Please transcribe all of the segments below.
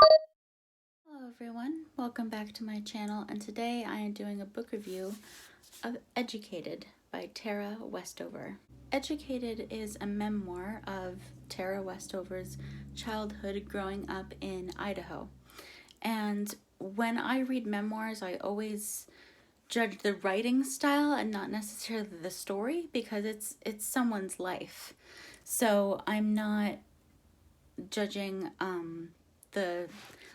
Hello everyone, welcome back to my channel, and today I am doing a book review of Educated by Tara Westover. Educated is a memoir of Tara Westover's childhood growing up in Idaho. And when I read memoirs, I always judge the writing style and not necessarily the story, because it's someone's life. So I'm not judging the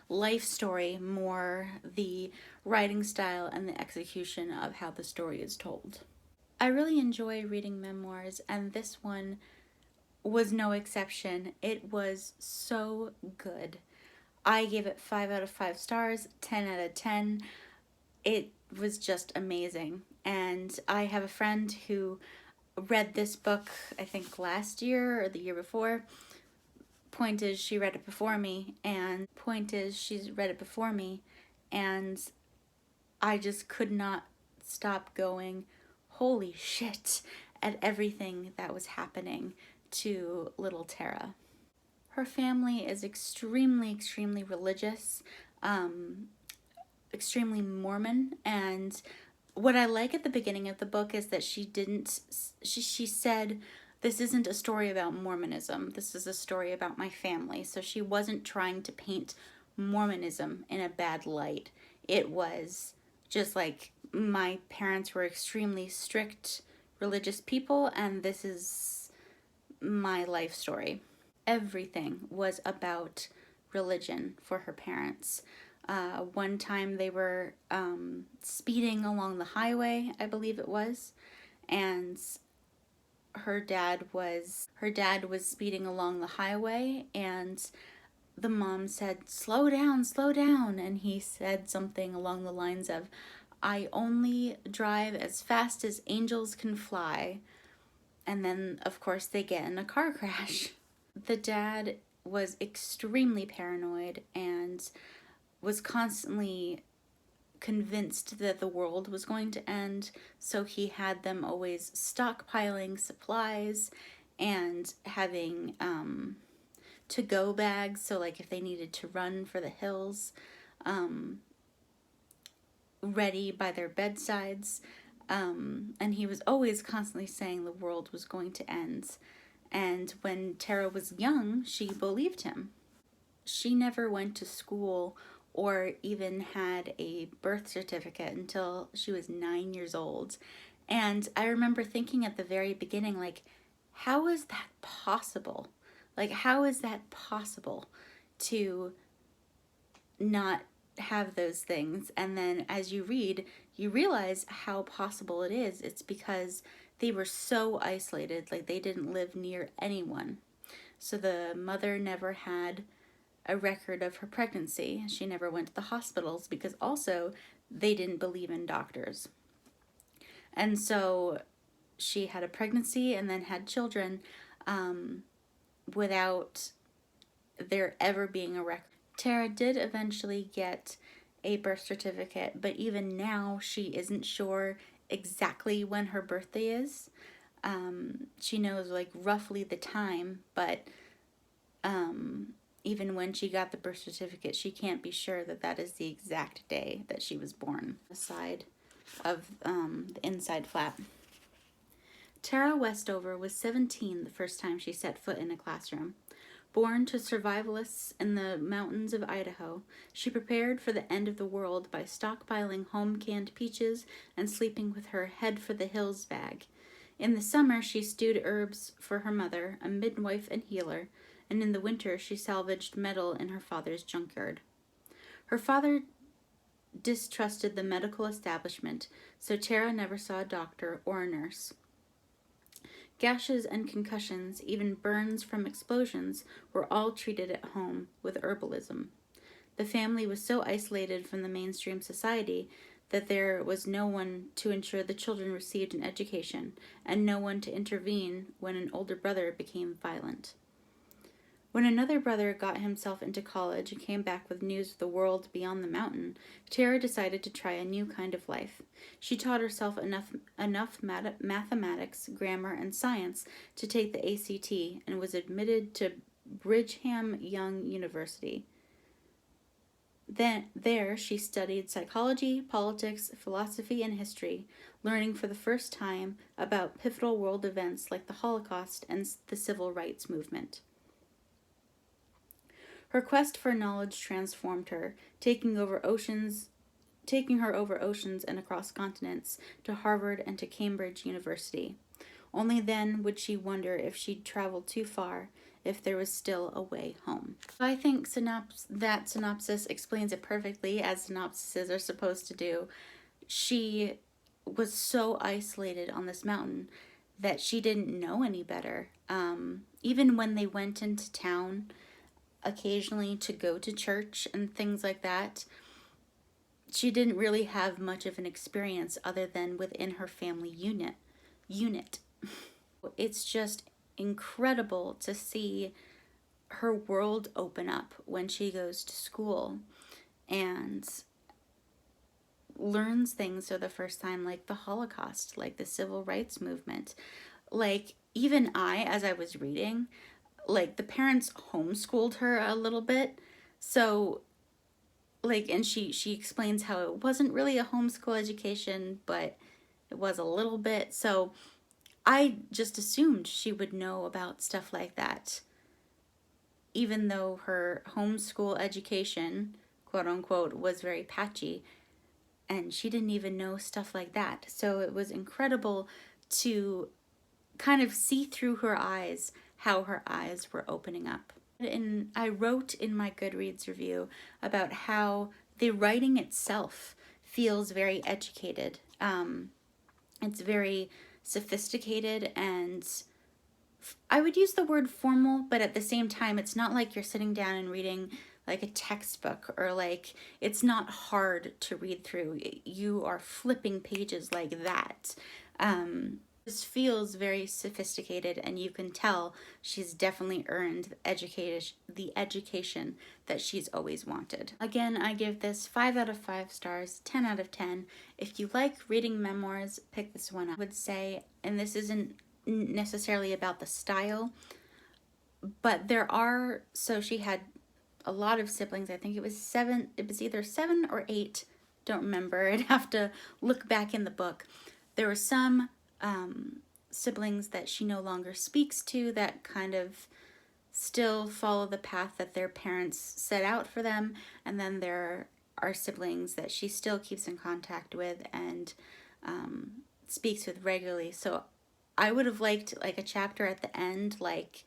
life story, more the writing style and the execution of how the story is told. I really enjoy reading memoirs, and this one was no exception. It was so good. I gave it 5 out of 5 stars, 10 out of 10. It was just amazing. And I have a friend who read this book, I think last year or the year before. Point is, she's read it before me, and I just could not stop going, holy shit, at everything that was happening to little Tara. Her family is extremely religious, extremely Mormon, and what I like at the beginning of the book is that she said, this isn't a story about Mormonism, this is a story about my family. So she wasn't trying to paint Mormonism in a bad light. It was just like, my parents were extremely strict religious people, and this is my life story. Everything was about religion for her parents. One time they were speeding along the highway, I believe it was, and her dad was speeding along the highway, and the mom said, slow down, and he said something along the lines of, I only drive as fast as angels can fly. And then, of course, they get in a car crash. The dad was extremely paranoid and was constantly convinced that the world was going to end, so he had them always stockpiling supplies and having to-go bags, so like if they needed to run for the hills, ready by their bedsides. And he was always constantly saying the world was going to end. And when Tara was young, she believed him. She never went to school or even had a birth certificate until she was 9 years old. And I remember thinking at the very beginning, like, how is that possible? Like, how is that possible to not have those things? And then as you read, you realize how possible it is. It's because they were so isolated, like they didn't live near anyone. So the mother never had a record of her pregnancy. She never went to the hospitals, because also they didn't believe in doctors. And so she had a pregnancy and then had children without there ever being a record. Tara did eventually get a birth certificate, but even now she isn't sure exactly when her birthday is. She knows like roughly the time, but even when she got the birth certificate, she can't be sure that that is the exact day that she was born. The side of the inside flap. Tara Westover was 17 the first time she set foot in a classroom. Born to survivalists in the mountains of Idaho, she prepared for the end of the world by stockpiling home-canned peaches and sleeping with her head-for-the-hills bag. In the summer, she stewed herbs for her mother, a midwife and healer, and in the winter she salvaged metal in her father's junkyard. Her father distrusted the medical establishment, so Tara never saw a doctor or a nurse. Gashes and concussions, even burns from explosions, were all treated at home with herbalism. The family was so isolated from the mainstream society that there was no one to ensure the children received an education, and no one to intervene when an older brother became violent. When another brother got himself into college and came back with news of the world beyond the mountain, Tara decided to try a new kind of life. She taught herself enough mathematics, grammar, and science to take the ACT and was admitted to Brigham Young University. There she studied psychology, politics, philosophy, and history, learning for the first time about pivotal world events like the Holocaust and the Civil Rights Movement. Her quest for knowledge transformed her, taking her over oceans and across continents to Harvard and to Cambridge University. Only then would she wonder if she'd traveled too far, if there was still a way home. I think that synopsis explains it perfectly, as synopsises are supposed to do. She was so isolated on this mountain that she didn't know any better. Even when they went into town occasionally to go to church and things like that, she didn't really have much of an experience other than within her family unit. It's just incredible to see her world open up when she goes to school and learns things for the first time, like the Holocaust, like the Civil Rights Movement. Like, even as I was reading, like, the parents homeschooled her a little bit. So, like, and she explains how it wasn't really a homeschool education, but it was a little bit. So I just assumed she would know about stuff like that, even though her homeschool education, quote unquote, was very patchy, and she didn't even know stuff like that. So it was incredible to kind of see through her eyes how her eyes were opening up. And I wrote in my Goodreads review about how the writing itself feels very educated. It's very sophisticated, and I would use the word formal, but at the same time, it's not like you're sitting down and reading like a textbook, or like, it's not hard to read through. You are flipping pages like that. This feels very sophisticated, and you can tell she's definitely earned the education that she's always wanted. Again, I give this 5 out of 5 stars, 10 out of 10. If you like reading memoirs, pick this one up. I would say, and this isn't necessarily about the style, but so she had a lot of siblings. I think it was either 7 or 8, don't remember. I'd have to look back in the book. There were some siblings that she no longer speaks to, that kind of still follow the path that their parents set out for them, and then there are siblings that she still keeps in contact with and speaks with regularly. So I would have liked like a chapter at the end, like,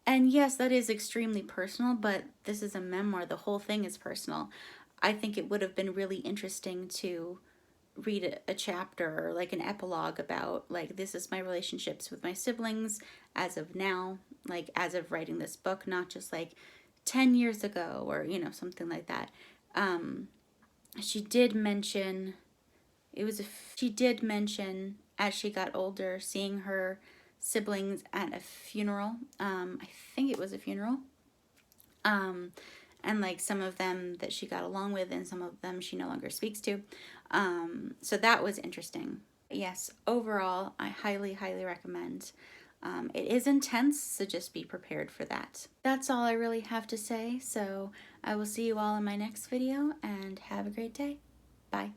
and yes, that is extremely personal, but this is a memoir. The whole thing is personal. I think it would have been really interesting to read a chapter or like an epilogue about, like, this is my relationships with my siblings as of now, like as of writing this book, not just like 10 years ago or, something like that. She did mention as she got older, seeing her siblings at a funeral. I think it was a funeral. And like some of them that she got along with and some of them she no longer speaks to. So that was interesting. Yes, overall, I highly, highly recommend. It is intense, so just be prepared for that. That's all I really have to say, so I will see you all in my next video, and have a great day. Bye.